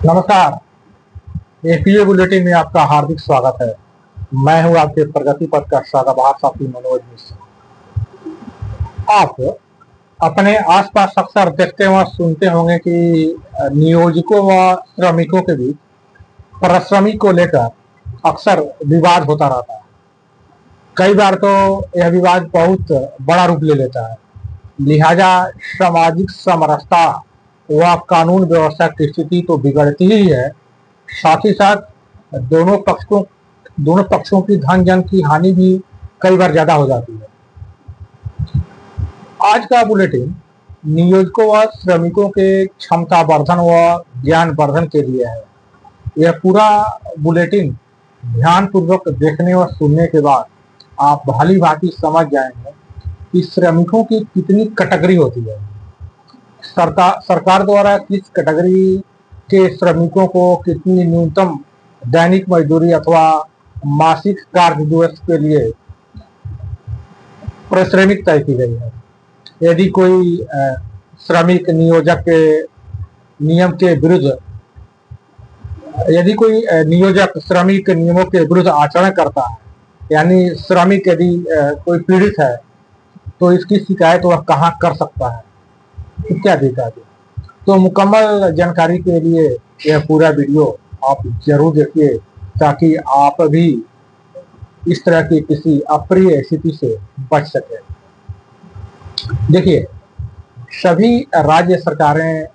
नमस्कार। APA bulletin में आपका हार्दिक स्वागत है। मैं हूं आपके प्रगति पथ का सदाबहार साथी मनोज मिश्रा। आप अपने आसपास अक्सर देखते व सुनते होंगे कि नियोजकों व श्रमिकों के बीच पारिश्रमिक को लेकर अक्सर विवाद होता रहता है। कई बार तो यह विवाद बहुत बड़ा रूप ले लेता है। लिहाजा सामाजिक समरसता व कानून व्यवस्था की स्थिति तो बिगड़ती ही है, साथ ही साथ दोनों पक्षों की धन जन की हानि भी कई बार ज्यादा हो जाती है। आज का बुलेटिन नियोजकों व श्रमिकों के क्षमता वर्धन व ज्ञान वर्धन के लिए है। यह पूरा बुलेटिन ध्यान पूर्वक देखने और सुनने के बाद आप भली भांति समझ जाएंगे कि श्रमिकों की कितनी कैटेगरी होती है, सरकार द्वारा किस कैटेगरी के श्रमिकों को कितनी न्यूनतम दैनिक मजदूरी अथवा मासिक कार्य दिवस के लिए पारिश्रमिक तय की गई है। यदि कोई श्रमिक नियोजक के नियम के विरुद्ध यदि कोई नियोजक श्रमिक नियमों के विरुद्ध आचरण करता है, यानी श्रमिक यदि कोई पीड़ित है तो इसकी शिकायत वह कहाँ कर सकता है, इत्यादि इत्यादि। तो मुकम्मल जानकारी के लिए यह पूरा वीडियो आप जरूर देखिए, ताकि आप भी इस तरह की किसी अप्रिय स्थिति से बच सके। देखिए, सभी राज्य सरकारें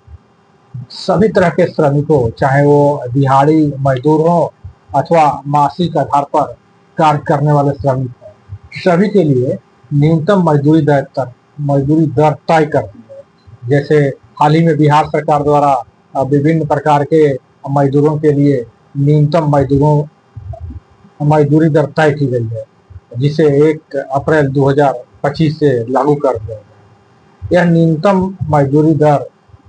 सभी तरह के श्रमिकों, चाहे वो दिहाड़ी मजदूर हो अथवा मासिक आधार पर कार्य करने वाले श्रमिक हैं, सभी के लिए न्यूनतम मजदूरी दर तय करती है। जैसे हाल ही में बिहार सरकार द्वारा विभिन्न प्रकार के मजदूरों के लिए न्यूनतम मजदूरी दर तय की गई है, जिसे 1 अप्रैल 2025 से लागू कर दिया गया। यह न्यूनतम मजदूरी दर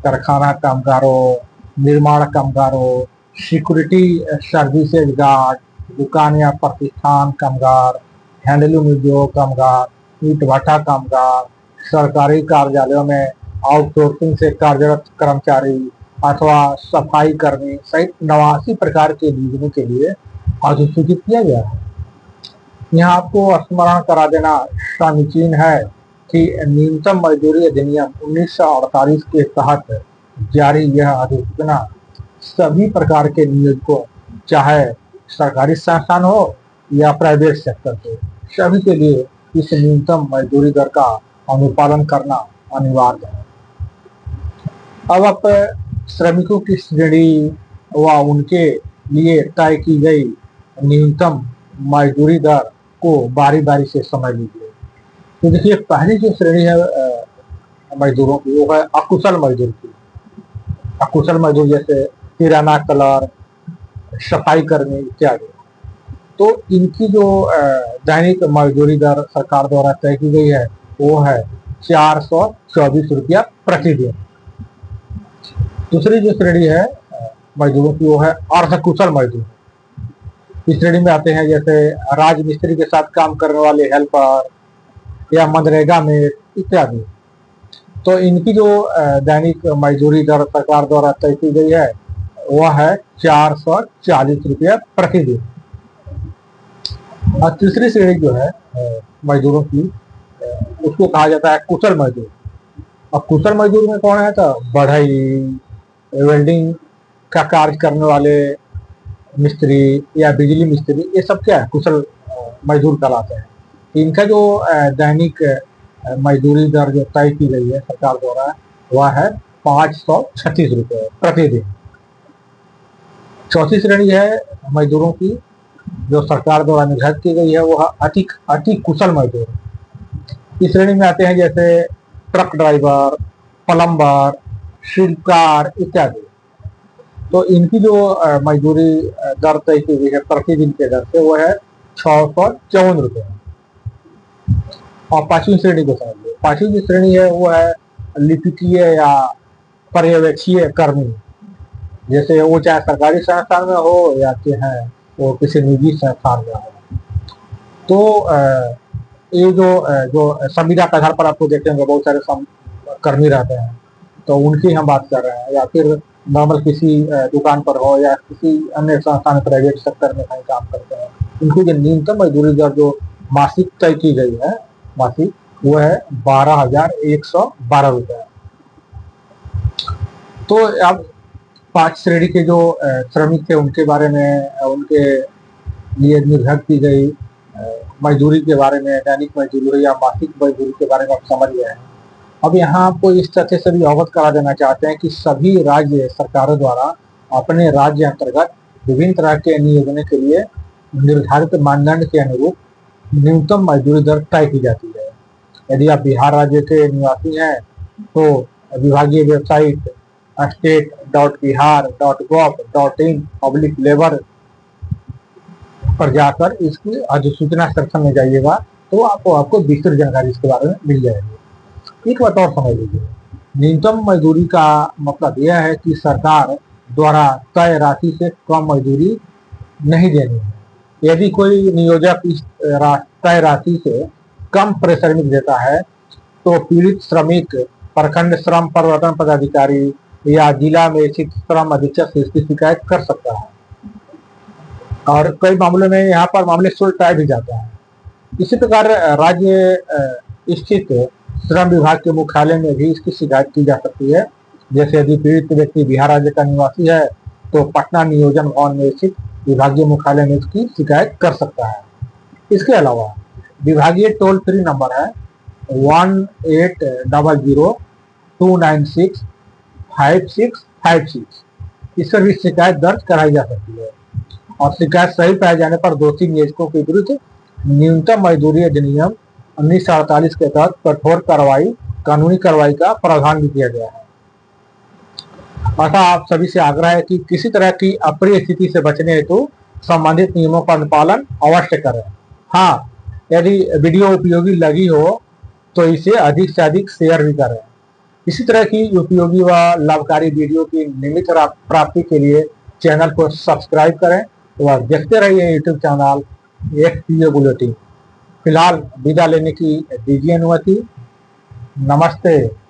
कारखाना कामगारों, निर्माण कामगारों, सिक्योरिटी सर्विसेज गार्ड, दुकान या प्रतिष्ठान कामगार, हैंडलूम उद्योग कामगार, ईंट भट्टा कामगार, सरकारी कार्यालयों में आउटसोर्सिंग से कार्यरत कर्मचारी अथवा सफाई कर्मी सहित 89 प्रकार के नियोजनों के लिए अधिसूचित किया गया है। यहाँ आपको स्मरण करा देना समीचीन है कि न्यूनतम मजदूरी अधिनियम 1948 के तहत जारी यह अधिसूचना सभी प्रकार के नियोजकों, चाहे सरकारी संस्थान हो या प्राइवेट सेक्टर हो, सभी के लिए इस न्यूनतम मजदूरी दर का अनुपालन करना अनिवार्य है। अब आप श्रमिकों की श्रेणी व उनके लिए तय की गई न्यूनतम मजदूरी दर को बारी बारी से समझ लीजिए। तो देखिए, पहली जो श्रेणी है मजदूरों की, वो है अकुशल मजदूर की। अकुशल मजदूर जैसे किराना कलर, सफाई कर्मी इत्यादि। तो इनकी जो दैनिक मजदूरी दर सरकार द्वारा तय की गई है वो है 424 रुपया प्रतिदिन। दूसरी जो श्रेणी है मजदूरों की वो है अर्धकुशल मजदूर। इस श्रेणी में आते हैं जैसे राजमिस्त्री के साथ काम करने वाले हेल्पर या मनरेगा में इत्यादि। तो इनकी जो दैनिक मजदूरी दर सरकार द्वारा तय की गई है वह है 440 रुपया प्रतिदिन। और तीसरी श्रेणी जो है मजदूरों की, उसको कहा जाता है कुशल मजदूर। और कुशल मजदूर में कौन है, तो बढ़ई, वेल्डिंग का कार्य करने वाले मिस्त्री या बिजली मिस्त्री, ये सब क्या है, कुशल मजदूर कहलाते हैं। इनका जो दैनिक मजदूरी दर जो तय की गई है सरकार द्वारा वह है 536 रुपये प्रतिदिन। चौथी श्रेणी है मजदूरों की जो सरकार द्वारा निर्धारित की गई है वो है अति कुशल मजदूर। इस श्रेणी में आते हैं जैसे ट्रक ड्राइवर, प्लम्बर, शिल्पकार इत्यादि। तो इनकी जो मजदूरी दर तय की गई है प्रतिदिन के दर से वो है 654 रुपये। और पांचवी श्रेणी को समझिए। पांचवी जो श्रेणी है वो है लिपिकीय या पर्यवेक्षीय कर्मी, जैसे वो चाहे सरकारी संस्थान में हो या चाहे वो किसी निजी संस्थान में हो। तो ये जो संविदा के आधार पर आपको देखते हैं बहुत सारे कर्मी रहते हैं, तो उनकी हम बात कर रहे हैं। या फिर नॉर्मल किसी दुकान पर हो या किसी अन्य संस्थान प्राइवेट सेक्टर में कहीं काम करते हैं, उनको जो न्यूनतम मजदूरी दर जो मासिक तय की गई है मासिक, वो है 12,112 रुपए। तो अब 5 श्रेणी के जो श्रमिक थे उनके बारे में, उनके लिए निर्धारित की गई मजदूरी के बारे में, दैनिक मजदूरी या मासिक मजदूरी के बारे में आप समझ गए हैं। अब यहाँ आपको इस तथ्य से भी अवगत करा देना चाहते हैं कि सभी राज्य सरकारों द्वारा अपने राज्य अंतर्गत विभिन्न तरह के नियोजन के लिए निर्धारित मानदंड के अनुरूप न्यूनतम मजदूरी दर तय की जाती है। यदि आप बिहार राज्य के निवासी हैं तो विभागीय वेबसाइट state.bihar.gov.in/labor पर जाकर इसकी अधिसूचना सेक्शन में जाइएगा तो आपको विस्तृत जानकारी इसके बारे में मिल जाएगी। एक बात और समझ लीजिए, न्यूनतम मजदूरी का मतलब यह है कि सरकार द्वारा तय राशि से कम मजदूरी नहीं देनी है। यदि कोई नियोजक इस तय राशि से कम श्रमिक देता है तो पीड़ित श्रमिक प्रखंड श्रम प्रवर्तन पदाधिकारी या जिला में स्थित श्रम अधीक्षक से इसकी शिकायत कर सकता है, और कई मामलों में यहाँ पर मामले सुलझाया भी जाता है। इसी प्रकार राज्य स्थित श्रम विभाग के मुख्यालय में भी इसकी शिकायत की जा सकती है। जैसे यदि पीड़ित व्यक्ति बिहार राज्य का निवासी है तो पटना नियोजन भवन में स्थित विभागीय मुख्यालय में इसकी शिकायत कर सकता है। इसके अलावा विभागीय टोल फ्री नंबर है 1800-296-5656, इस पर भी शिकायत दर्ज कराई जा सकती है, और शिकायत सही पाए जाने पर दोषी नियोजकों के विरुद्ध न्यूनतम मजदूरी अधिनियम 1948 के तहत कठोर कानूनी कार्रवाई का प्रावधान भी किया गया है। अतः आप सभी से आग्रह है कि किसी तरह की अप्रिय स्थिति से बचने हेतु संबंधित नियमों का अनुपालन अवश्य करें। हाँ, यदि वीडियो उपयोगी लगी हो तो इसे अधिक से अधिक शेयर भी करें। इसी तरह की उपयोगी व लाभकारी वीडियो की नियमित प्राप्ति के लिए चैनल को सब्सक्राइब करें व देखते रहिए यूट्यूब चैनल एक्सपीओ बुलेटिन। फिलहाल विदा लेने की दीजिए अनुमति। नमस्ते।